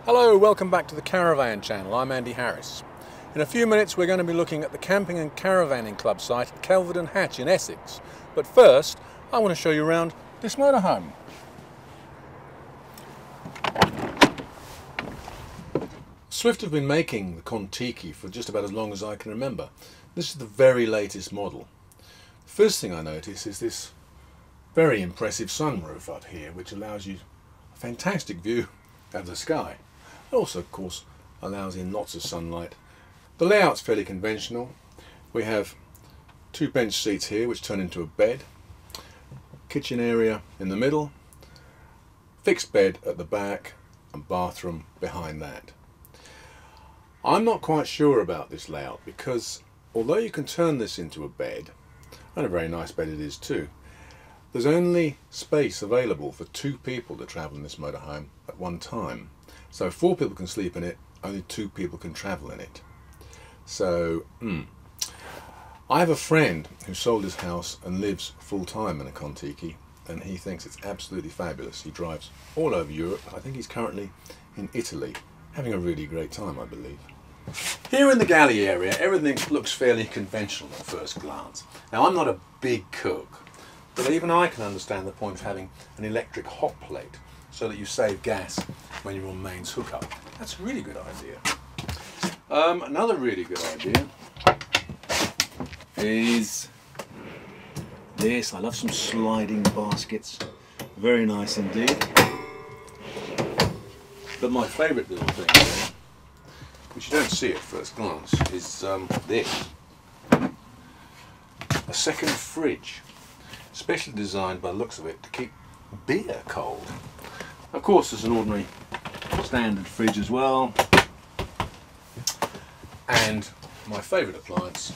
Hello, welcome back to the Caravan channel. I'm Andy Harris. In a few minutes we're going to be looking at the camping and caravanning club site at Kelvedon Hatch in Essex. But first I want to show you around this motorhome. Swift have been making the Contiki for just about as long as I can remember. This is the very latest model. The first thing I notice is this very impressive sunroof up here, which allows you a fantastic view of the sky. It also, of course, allows in lots of sunlight. The layout's fairly conventional. We have two bench seats here which turn into a bed, kitchen area in the middle, fixed bed at the back and bathroom behind that. I'm not quite sure about this layout because although you can turn this into a bed, and a very nice bed it is too, there's only space available for two people to travel in this motorhome at one time. So 4 people can sleep in it, only 2 people can travel in it. So, I have a friend who sold his house and lives full-time in a Contiki, and he thinks it's absolutely fabulous. He drives all over Europe. I think he's currently in Italy, having a really great time, I believe. Here in the galley area, everything looks fairly conventional at first glance. Now, I'm not a big cook, but even I can understand the point of having an electric hot plate so that you save gas when you're on mains hookup. That's a really good idea. Another really good idea is this. I love some sliding baskets. Very nice indeed. But my favourite little thing here, which you don't see at first glance, is this. A second fridge, specially designed by the looks of it to keep beer cold. Of course there's an ordinary standard fridge as well, and my favourite appliance,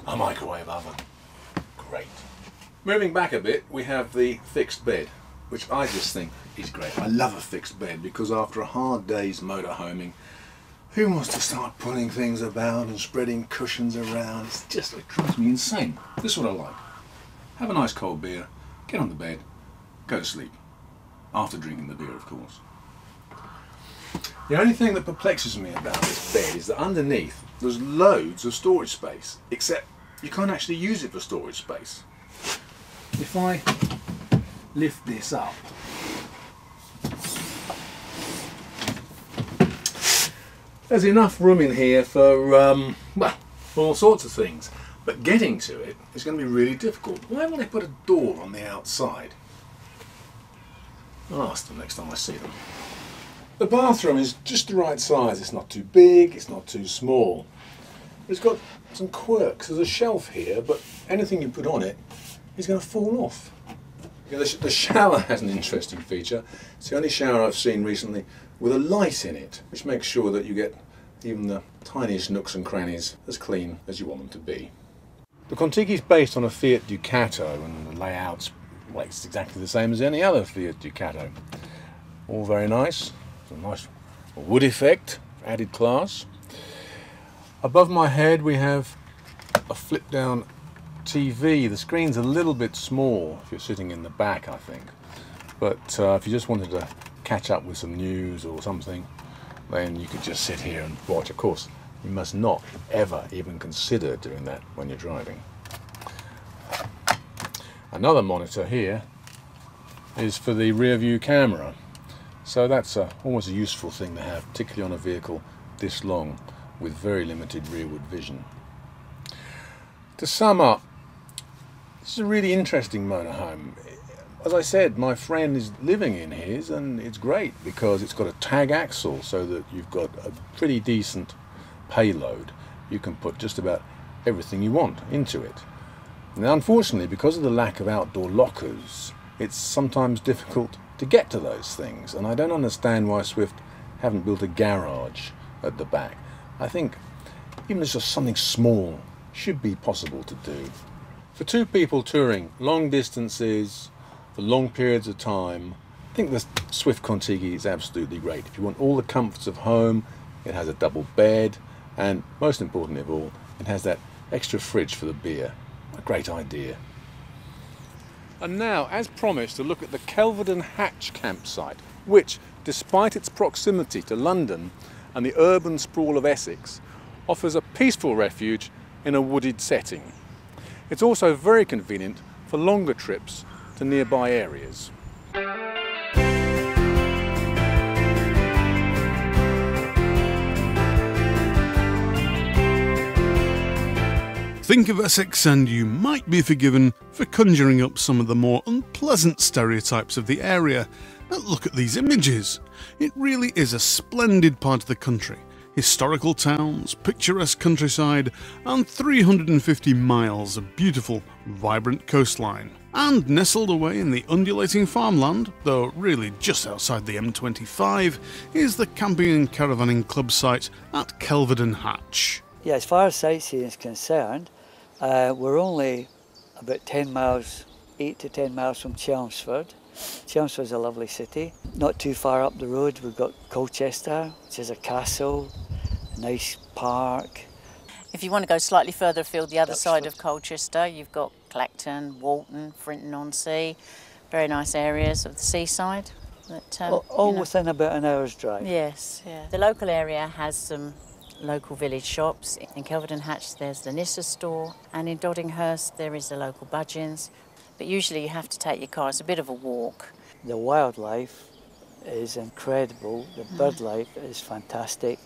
a microwave oven. Great. Moving back a bit, we have the fixed bed, which I just think is great. I love a fixed bed because after a hard day's motorhoming, who wants to start pulling things about and spreading cushions around? It drives me insane. This is what I like. Have a nice cold beer, get on the bed, go to sleep. After drinking the beer, of course. The only thing that perplexes me about this bed is that underneath there's loads of storage space, except you can't actually use it for storage space. If I lift this up, there's enough room in here for, well, all sorts of things. But getting to it is going to be really difficult. Why won't they put a door on the outside? I'll ask them next time I see them. The bathroom is just the right size. It's not too big, it's not too small. It's got some quirks. There's a shelf here, but anything you put on it is going to fall off. The shower has an interesting feature. It's the only shower I've seen recently with a light in it, which makes sure that you get even the tiniest nooks and crannies as clean as you want them to be. The Contiki is based on a Fiat Ducato, and the layout's, well, it's exactly the same as any other Fiat Ducato. All very nice. It's a nice wood effect, added class. Above my head we have a flip down TV. The screen's a little bit small if you're sitting in the back, I think. But if you just wanted to catch up with some news or something, then you could just sit here and watch. Of course, you must not ever even consider doing that when you're driving. Another monitor here is for the rear view camera. So that's always a useful thing to have, particularly on a vehicle this long with very limited rearward vision. To sum up, this is a really interesting motorhome. As I said, my friend is living in his, and it's great because it's got a tag axle so that you've got a pretty decent payload. You can put just about everything you want into it. Now, unfortunately, because of the lack of outdoor lockers, it's sometimes difficult to get to those things, and I don't understand why Swift haven't built a garage at the back. I think even just something small should be possible to do. For 2 people touring long distances for long periods of time, I think the Swift Contiki is absolutely great. If you want all the comforts of home, it has a double bed, and most importantly of all, it has that extra fridge for the beer. A great idea. And now, as promised, to look at the Kelvedon Hatch campsite, which, despite its proximity to London and the urban sprawl of Essex, offers a peaceful refuge in a wooded setting. It's also very convenient for longer trips to nearby areas. Think of Essex and you might be forgiven for conjuring up some of the more unpleasant stereotypes of the area. But look at these images. It really is a splendid part of the country. Historical towns, picturesque countryside, and 350 miles of beautiful, vibrant coastline. And nestled away in the undulating farmland, though really just outside the M25, is the camping and caravanning club site at Kelvedon Hatch. Yeah, as far as sightseeing is concerned, we're only about 10 miles, 8 to 10 miles from Chelmsford. Chelmsford's a lovely city. Not too far up the road we've got Colchester, which is a castle, a nice park. If you want to go slightly further afield, the other side of Colchester, you've got Clacton, Walton, Frinton-on-Sea, very nice areas of the seaside. All within about an hour's drive. Yes, yeah. The local area has some local village shops. In Kelvedon Hatch there's the Nissa store, and in Doddinghurst there is the local Budgeons. But usually you have to take your car, it's a bit of a walk. The wildlife is incredible, the bird life is fantastic.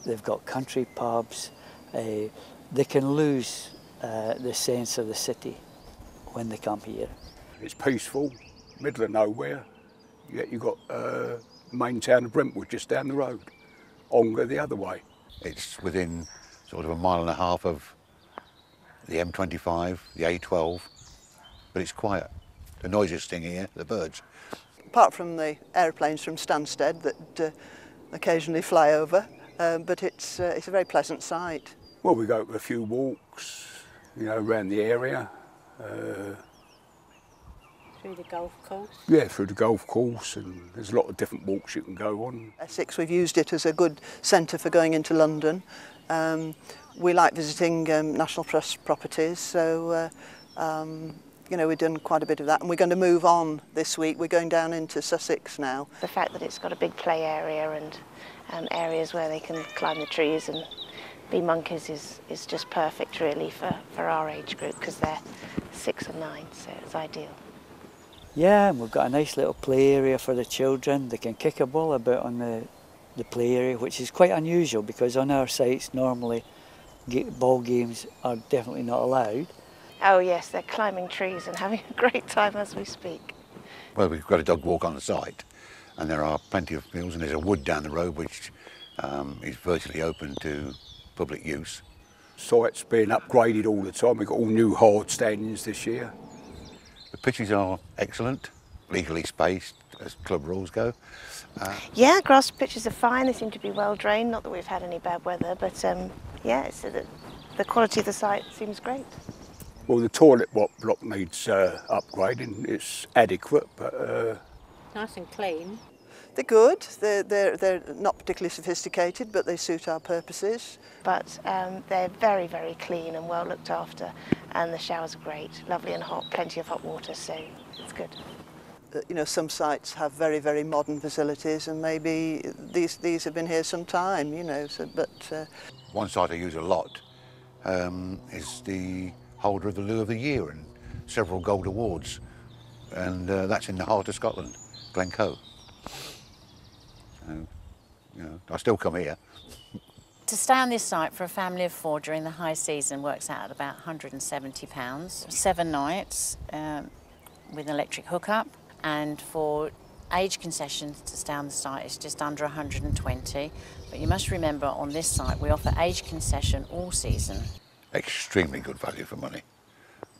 They've got country pubs. They can lose the sense of the city when they come here. It's peaceful, middle of nowhere, yet you've got main town of Brentwood just down the road, Ongar the other way. It's within sort of a mile and a half of the M25, the A12, but it's quiet. The noisiest thing here, the birds. Apart from the aeroplanes from Stansted that occasionally fly over, but it's a very pleasant sight. Well, we go for a few walks, you know, around the area. Through the golf course? Yeah, through the golf course, and there's a lot of different walks you can go on. Essex, we've used it as a good centre for going into London. We like visiting National Trust properties, so you know, we've done quite a bit of that, and we're going to move on this week. We're going down into Sussex now. The fact that it's got a big play area and areas where they can climb the trees and be monkeys is just perfect really for our age group, because they're 6 and 9, so it's ideal. Yeah, and we've got a nice little play area for the children. They can kick a ball about on the play area, which is quite unusual because on our sites normally ball games are definitely not allowed. Oh yes, they're climbing trees and having a great time as we speak. Well, we've got a dog walk on the site, and there are plenty of fields, and there's a wood down the road which is virtually open to public use. Site's being upgraded all the time. We've got all new hard standings this year. The pitches are excellent, legally spaced as club rules go. Yeah, grass pitches are fine. They seem to be well drained. Not that we've had any bad weather, but yeah, the quality of the site seems great. Well, the toilet block needs upgrading. It's adequate, but Nice and clean. They're good. They're not particularly sophisticated, but they suit our purposes. But they're very, very clean and well looked after, and the showers are great, lovely and hot, plenty of hot water, so it's good. You know, some sites have very, very modern facilities, and maybe these have been here some time, you know. So, but One site I use a lot is the holder of the Loo of the Year and several gold awards, and that's in the heart of Scotland, Glencoe. So, you know, I still come here. To stay on this site for a family of 4 during the high season works out at about £170, 7 nights with an electric hookup, and for age concessions to stay on the site it's just under 120. But you must remember on this site we offer age concession all season. Extremely good value for money.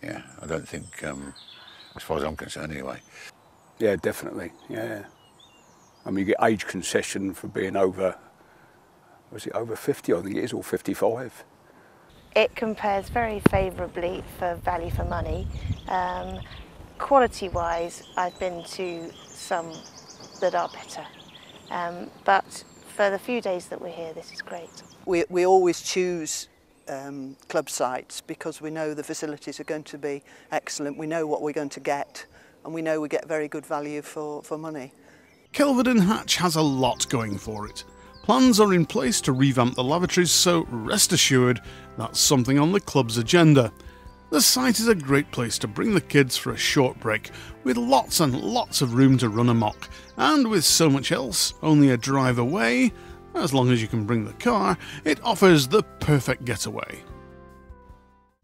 Yeah, I don't think, as far as I'm concerned anyway. yeah, definitely, yeah. I mean, you get age concession for being over, was it over 50, I think it is, or 55. It compares very favourably for value for money. Quality-wise, I've been to some that are better, but for the few days that we're here, this is great. we always choose club sites because we know the facilities are going to be excellent. We know what we're going to get, and we know we get very good value for money. Kelvedon Hatch has a lot going for it. Plans are in place to revamp the lavatories, so rest assured that's something on the club's agenda. The site is a great place to bring the kids for a short break, with lots and lots of room to run amok, and with so much else only a drive away, as long as you can bring the car, it offers the perfect getaway.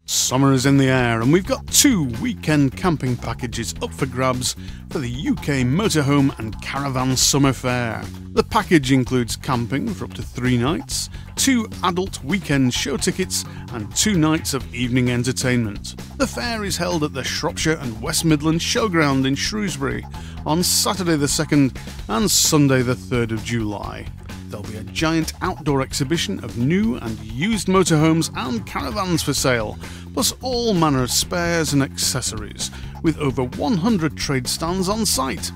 Summer is in the air and we've got 2 weekend camping packages up for grabs for the UK Motorhome and Caravan Summer Fair. The package includes camping for up to 3 nights, 2 adult weekend show tickets and 2 nights of evening entertainment. The fair is held at the Shropshire and West Midlands Showground in Shrewsbury on Saturday the 2nd and Sunday the 3rd of July. There'll be a giant outdoor exhibition of new and used motorhomes and caravans for sale, plus all manner of spares and accessories, with over 100 trade stands on site.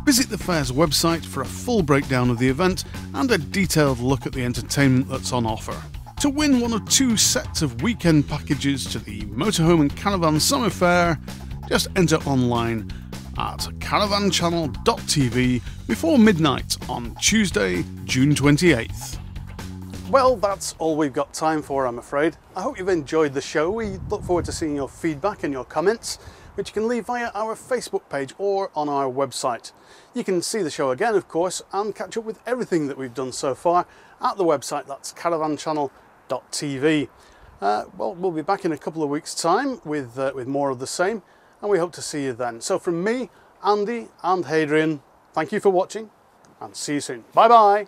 Visit the fair's website for a full breakdown of the event and a detailed look at the entertainment that's on offer. To win one of 2 sets of weekend packages to the Motorhome and Caravan Summer Fair, just enter online at caravanchannel.tv before midnight on Tuesday, June 28th. Well, that's all we've got time for, I'm afraid. I hope you've enjoyed the show. We look forward to seeing your feedback and your comments, which you can leave via our Facebook page or on our website. You can see the show again, of course, and catch up with everything that we've done so far at the website, that's caravanchannel.tv. Well, we'll be back in a couple of weeks' time with more of the same, and we hope to see you then. So from me, Andy and Hadrian, thank you for watching and see you soon. Bye bye.